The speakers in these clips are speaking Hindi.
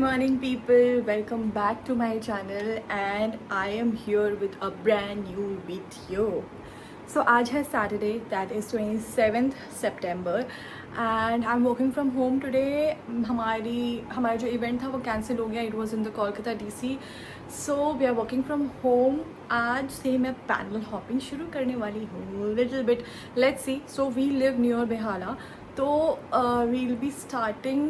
morning people, welcome back to my channel and I am here with a brand new video. So आज है Saturday, that is 27th September and I'm working from home today. हमारा जो इवेंट था वो कैंसिल हो गया. It was in the Kolkata DC. So we are working from home. आज से मैं पैनल हॉपिंग शुरू करने वाली हूँ. Little bit, let's see. So we live near Behala. तो we'll be starting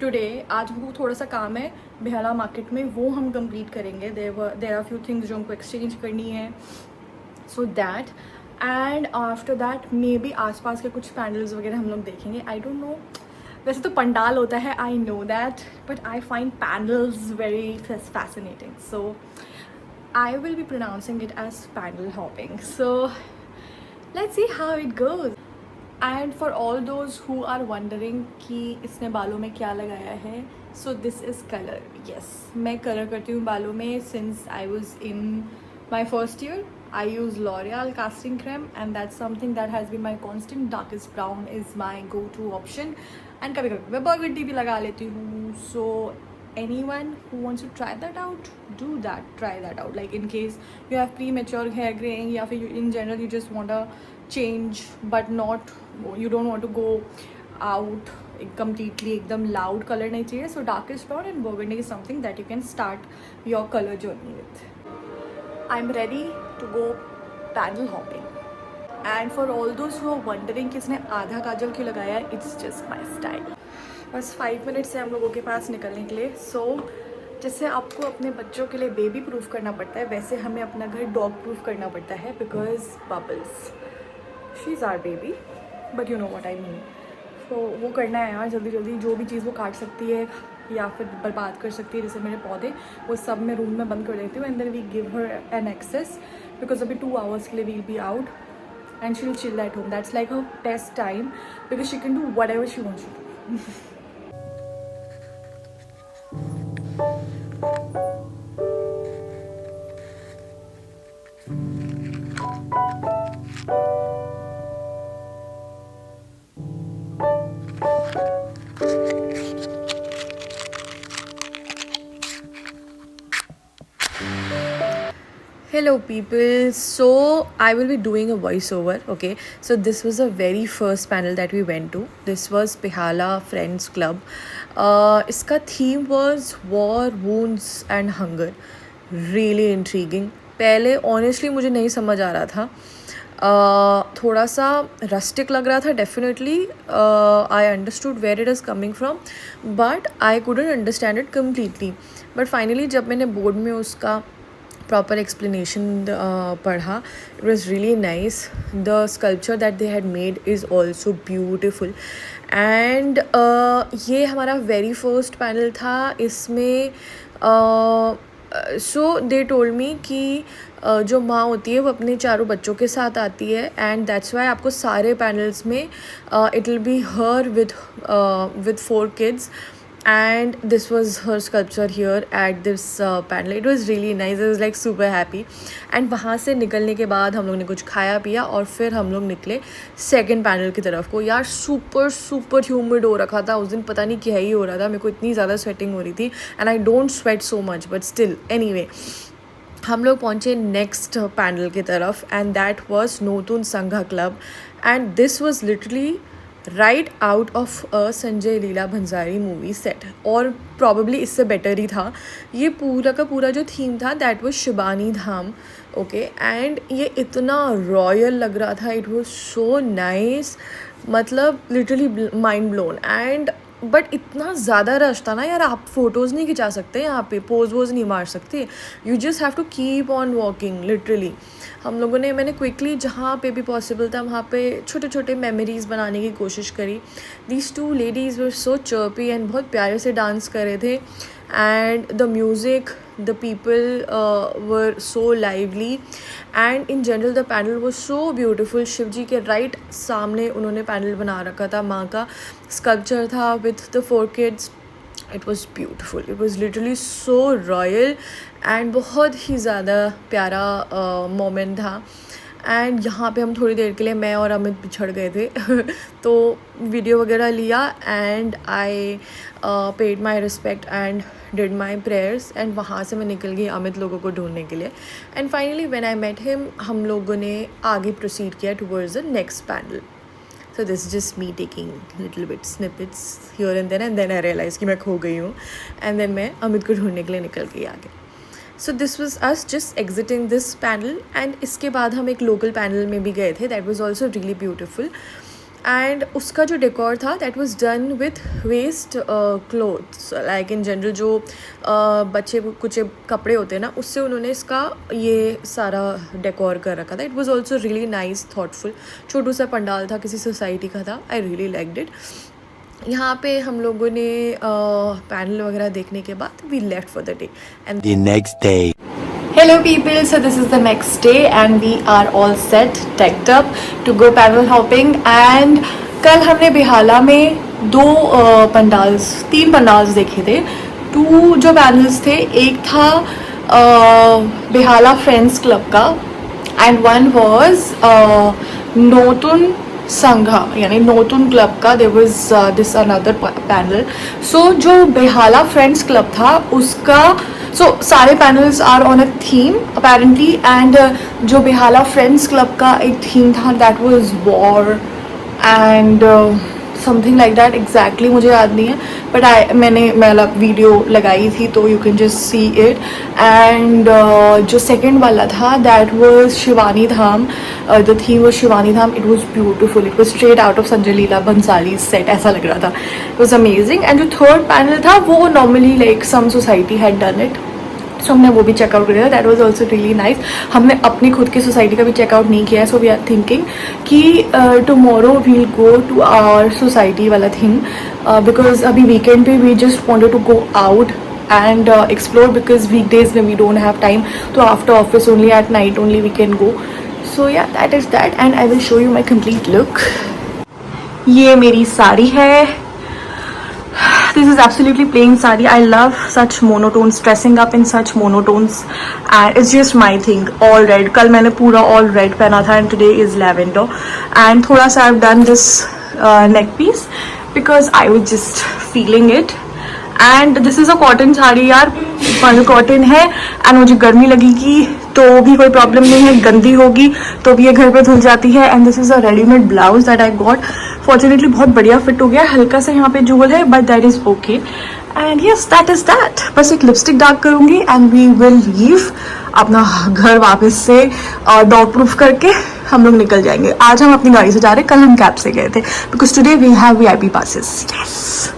टुडे. आज हमको थोड़ा सा काम है बेहाला मार्केट में, वो हम कंप्लीट करेंगे. देर आर फ्यू थिंग्स जो हमको एक्सचेंज करनी है. So that and after that may be आसपास के कुछ पैंडल्स वगैरह हम लोग देखेंगे. आई डोंट नो, वैसे तो पंडाल होता है, I know that, but I find pandals very fascinating. So I will be pronouncing it as pandal hopping. So let's see how it goes. And for all those who are wondering कि इसने बालों में क्या लगाया है, so this is colour. Yes, मैं कलर करती हूँ बालों में since I was in my first year. I use L'Oreal casting cream and that's something that has been my constant. Darkest brown is my go to option and कभी कभी मैं बर्गंडी भी लगा लेती हूँ. सो anyone who wants to try that out, do that, try that out. Like in case you have premature hair graying या फिर in general you just want to change but not, you don't want to go out completely एकदम loud color नहीं चाहिए. So darkest brown and burgundy is something that you can start your color journey with. I'm ready to go paddle hopping. And for all those who are wondering कि इसने आधा काजल क्यों लगाया है, it's just my style. बस 5 मिनट्स है हम लोगों के पास निकलने के लिए. सो जैसे आपको अपने बच्चों के लिए बेबी प्रूफ करना पड़ता है, वैसे हमें अपना घर डॉग प्रूफ करना पड़ता है. Because bubbles, she is our baby, but you know what I mean. तो वो करना है यार जल्दी जल्दी. जो भी चीज़ वो काट सकती है या फिर बर्बाद कर सकती है, जैसे मेरे पौधे, वो सब मैं रूम में बंद कर देती हूँ. And then we give her an access because अभी 2 आवर्स के लिए we'll be out and she will chill at home. That's like her best time because she can do whatever she wants to do. Hello people, so I will be doing a voiceover. Okay, so this was the very first panel that we went to. This was Behala Friends Club. Iska theme was war, wounds and hunger. Really intriguing. पहले honestly मुझे नहीं समझ आ रहा था. थोड़ा सा रस्टिक लग रहा था definitely. I understood where it is coming from but I couldn't understand it completely. But finally जब मैंने बोर्ड में उसका proper explanation पढ़ा, it was really nice. The sculpture that they had made is also beautiful. And ये हमारा very first panel था. इसमें so they told me कि जो माँ होती है वो अपने चारों बच्चों के साथ आती है एंड दैट्स वाई आपको सारे पैनल्स में it will be her with 4 kids. And this was her sculpture here at this panel. It was really nice. I was like super happy. And वहाँ से निकलने के बाद हम लोग ने कुछ खाया पिया और फिर हम लोग निकले सेकंड पैनल की तरफ को. यार सुपर ह्यूमिड हो रखा था उस दिन, पता नहीं क्या ही हो रहा था. मेरे को इतनी ज़्यादा स्वेटिंग हो रही थी and I don't sweat so much but still anyway. हम लोग पहुँचे नेक्स्ट पैनल की तरफ एंड दैट वॉज नोतुन संघा club. And this was literally right out of a Sanjay Leela Bhansali movie set, और प्रॉबेबली इससे बेटर ही था. ये पूरा का पूरा जो थीम था that was Shibani Dham. Okay, and ये इतना रॉयल लग रहा था. इट वाज सो नाइस, मतलब literally mind blown. And but इतना ज़्यादा रश था ना यार, आप फ़ोटोज़ नहीं खिंचा सकते यहाँ पे, पोज वोज नहीं मार सकते. You just have to keep on walking literally. हम लोगों ने, मैंने क्विकली जहाँ पे भी पॉसिबल था वहाँ पे छोटे छोटे मेमोरीज़ बनाने की कोशिश करी. These 2 ladies were so chirpy and बहुत प्यारे से डांस कर रहे थे. And the music, the people were so lively and in general the panel was so beautiful. Shiv ji के राइट सामने उन्होंने पैनल बना रखा था, माँ का स्कल्पचर था with the 4 kids. It was beautiful. It was literally so royal and बहुत ही ज़्यादा प्यारा मोमेंट था. एंड यहाँ पे हम थोड़ी देर के लिए मैं और अमित बिछड़ गए थे तो वीडियो वगैरह लिया and I paid my respect and did my prayers and वहाँ से मैं निकल गई अमित लोगों को ढूंढने के लिए. And finally when I met him हम लोगों ने आगे प्रोसीड किया towards the next panel. So this is just me taking little bit snippets here and then I realized कि मैं खो गई हूँ and then मैं अमित को ढूंढने के लिए निकल गई आगे. So this was us just exiting this panel and इसके बाद हम एक local panel में भी गए थे. That was also really beautiful and उसका जो decor था that was done with waste clothes like in general जो बच्चे कुछ कपड़े होते हैं ना उससे उन्होंने इसका ये सारा decor कर रखा था. It was also really nice, thoughtful. छोटू सा पंडाल था, किसी सोसाइटी का था. I really liked it. यहाँ पे हम लोगों ने पैनल वगैरह देखने के बाद we left for the day and the next day. Hello people, so this is the next day and we are all set, decked up to go panel hopping and कल हमने बेहाला में तीन पंडाल्स देखे थे. जो पैनल्स थे एक था बेहाला फ्रेंड्स क्लब का and one was Notun Sangha यानी नोतुन क्लब का. There was this another panel. So जो बेहाला फ्रेंड्स क्लब था उसका सारे panels are on a theme apparently and जो बेहाला फ्रेंड्स क्लब का एक थीम था that was war and something like that. Exactly मुझे याद नहीं है बट मैंने मतलब वीडियो लगाई थी तो you can just see it. And जो सेकेंड वाला था that was Shivani Dham. The theme was Shivani Dham. It was beautiful. It was straight out of Sanjay Leela Bhansali set ऐसा लग रहा था. It was amazing. एंड जो थर्ड पैनल था वो normally like some society had done it so हमने वो भी चेकआउट किया. That was also really nice. हमने अपनी खुद की सोसाइटी का भी चेकआउट नहीं किया है सो वी आर थिंकिंग कि tomorrow we'll go to our society वाला थिंग बिकॉज अभी वीकेंड पे we just wanted to go out and explore because weekdays when we don't have time so after office only at night only we can go. So yeah, that is that and I will show you my complete look. ये मेरी साड़ी है. This is absolutely plain sari. I love such monotones, dressing up in such monotones and it's just my thing. All red. कल मैंने पूरा all red पहना था and today is lavender. And थोड़ा सा I've done this neck piece because I was just feeling it. And this is a cotton sari यार. कॉटन है एंड मुझे गर्मी लगेगी तो भी कोई प्रॉब्लम नहीं है. गंदी होगी तो भी ये घर पे धुल जाती है. And this is a readymade blouse that I got. Fortunately बहुत बढ़िया फिट हो गया. हल्का सा यहाँ पे जूल है but that is okay. And yes that is that. बस एक लिपस्टिक डार्क करूँगी एंड वी विल लीव अपना घर वापस से डॉग प्रूफ करके हम लोग निकल जाएंगे. आज हम अपनी गाड़ी से जा रहे हैं. कल हम कैब से गए थे because today we have VIP passes. Yes.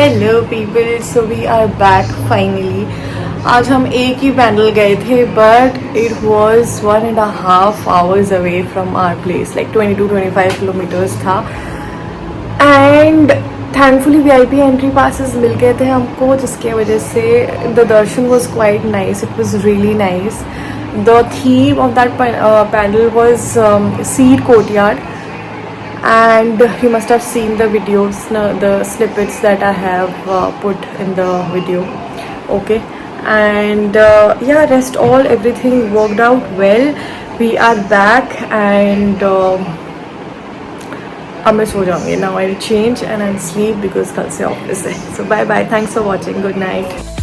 Hello people, so we are back finally. आज हम एक ही पैंडल गए थे but it was 1.5 hours away from our place, like 22-25 kilometres था। And thankfully VIP entry passes मिल गए थे हमको, जिसके वजह से the darshan was quite nice, it was really nice. The theme of that pandal was seed courtyard, and you must have seen the videos, the snippets that I have put in the video. Okay, and yeah, rest all everything worked out well. We are back, and अब मैं सो जाऊँगी now. I'll change and I'll sleep because कल से ऑफिस है. So bye bye, thanks for watching, good night.